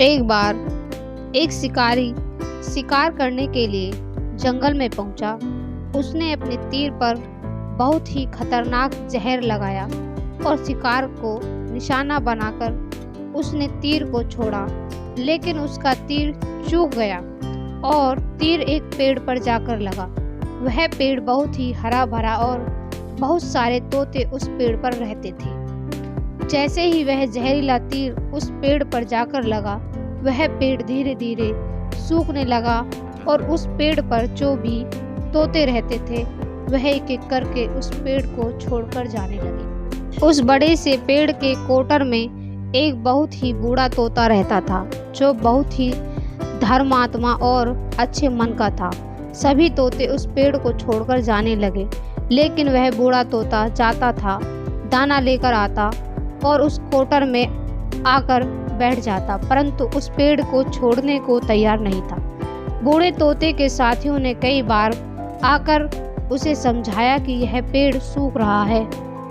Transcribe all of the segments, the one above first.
एक बार एक शिकारी शिकार करने के लिए जंगल में पहुंचा। उसने अपने तीर पर बहुत ही खतरनाक जहर लगाया और शिकार को निशाना बनाकर उसने तीर को छोड़ा, लेकिन उसका तीर चूक गया और तीर एक पेड़ पर जाकर लगा। वह पेड़ बहुत ही हरा भरा और बहुत सारे तोते उस पेड़ पर रहते थे। जैसे ही वह जहरीला तीर उस पेड़ पर जाकर लगा, वह पेड़ धीरे धीरे सूखने लगा और उस पेड़ पर जो भी तोते रहते थे वह एक एक करके उस पेड़ को छोड़कर जाने लगे। उस बड़े से पेड़ के कोटर में एक बहुत ही बूढ़ा तोता रहता था, जो बहुत ही धर्मात्मा और अच्छे मन का था। सभी तोते उस पेड़ को छोड़कर जाने लगे, लेकिन वह बूढ़ा तोता जाता था, दाना लेकर आता और उस कोटर में आकर बैठ जाता, परंतु उस पेड़ को छोड़ने को तैयार नहीं था। बूढ़े तोते के साथियों ने कई बार आकर उसे समझाया कि यह पेड़ सूख रहा है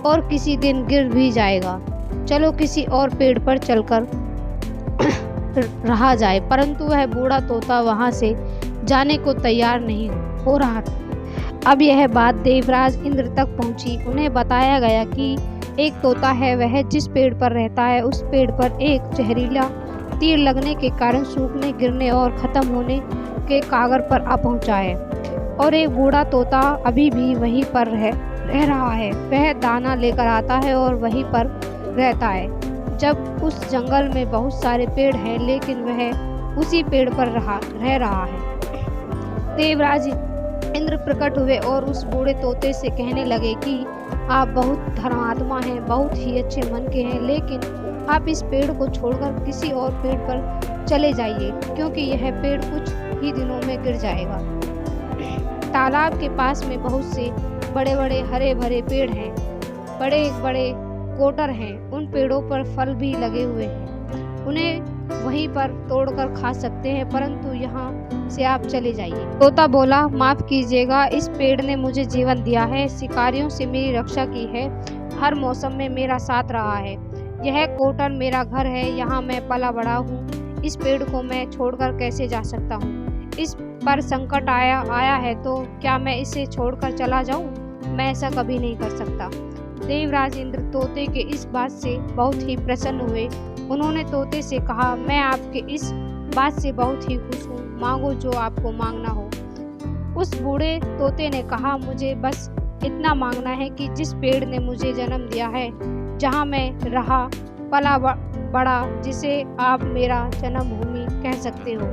और किसी दिन गिर भी जाएगा, चलो किसी और पेड़ पर चलकर रहा जाए, परंतु वह बूढ़ा तोता वहां से जाने को तैयार नहीं हो रहा था। अब यह बात देवराज इंद्र तक पहुंची। उन्हें बताया गया कि एक तोता है, वह जिस पेड़ पर रहता है उस पेड़ पर एक जहरीला तीर लगने के कारण सूखने, गिरने और खत्म होने के कागर पर आ पहुंचा है, और एक बूढ़ा तोता अभी भी वहीं पर रह रहा है। वह दाना लेकर आता है और वहीं पर रहता है। जब उस जंगल में बहुत सारे पेड़ हैं, लेकिन वह उसी पेड़ पर रह रहा है। देवराज इंद्र प्रकट हुए और उस बूढ़े तोते से कहने लगे कि आप बहुत धर्मात्मा हैं, बहुत ही अच्छे मन के हैं, लेकिन आप इस पेड़ को छोड़कर किसी और पेड़ पर चले जाइए, क्योंकि यह पेड़ कुछ ही दिनों में गिर जाएगा। तालाब के पास में बहुत से बड़े बड़े हरे भरे पेड़ हैं, बड़े बड़े कोटर हैं, उन पेड़ों पर फल भी लगे हुए हैं, उन्हें वहीं पर तोड़कर खा सकते हैं, परंतु यहाँ से आप चले जाइए। तोता बोला, माफ कीजिएगा, इस पेड़ ने मुझे जीवन दिया है, शिकारियों से मेरी रक्षा की है, हर मौसम में मेरा साथ रहा है, यह कोटर मेरा घर है, यहाँ मैं पला बड़ा हूँ, इस पेड़ को मैं छोड़कर कैसे जा सकता हूँ? इस पर संकट आया है तो क्या मैं इसे छोड़कर चला जाऊँ? मैं ऐसा कभी नहीं कर सकता। देवराज इंद्र तोते के इस बात से बहुत ही प्रसन्न हुए। उन्होंने तोते से कहा, मैं आपके इस बात से बहुत ही खुश हूँ, मांगो जो आपको मांगना हो। उस बूढ़े तोते ने कहा, मुझे बस इतना मांगना है कि जिस पेड़ ने मुझे जन्म दिया है, जहाँ मैं रहा पला बड़ा, जिसे आप मेरा जन्मभूमि कह सकते हो,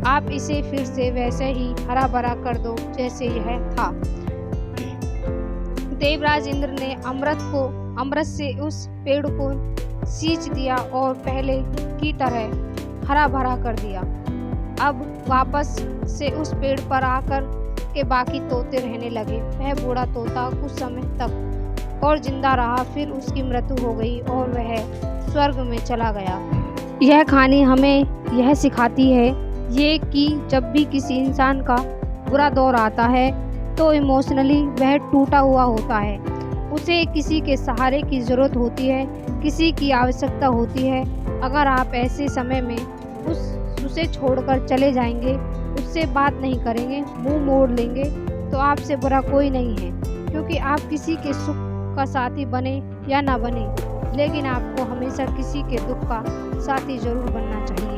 आप इसे फिर से वैसे ही हरा भरा कर दो जैसे यह था। देवराज इंद्र ने अमृत से उस पेड़ को सींच दिया और पहले की तरह हरा भरा कर दिया। अब वापस से उस पेड़ पर आकर के बाकी तोते रहने लगे। वह बूढ़ा तोता कुछ समय तक और जिंदा रहा, फिर उसकी मृत्यु हो गई और वह स्वर्ग में चला गया। यह कहानी हमें यह सिखाती है ये कि जब भी किसी इंसान का बुरा दौर आता है तो इमोशनली वह टूटा हुआ होता है, उसे किसी के सहारे की ज़रूरत होती है, किसी की आवश्यकता होती है। अगर आप ऐसे समय में उसे छोड़कर चले जाएंगे, उससे बात नहीं करेंगे, मुंह मोड़ लेंगे, तो आपसे बुरा कोई नहीं है, क्योंकि आप किसी के सुख का साथी बने या ना बने, लेकिन आपको हमेशा किसी के दुख का साथी जरूर बनना चाहिए।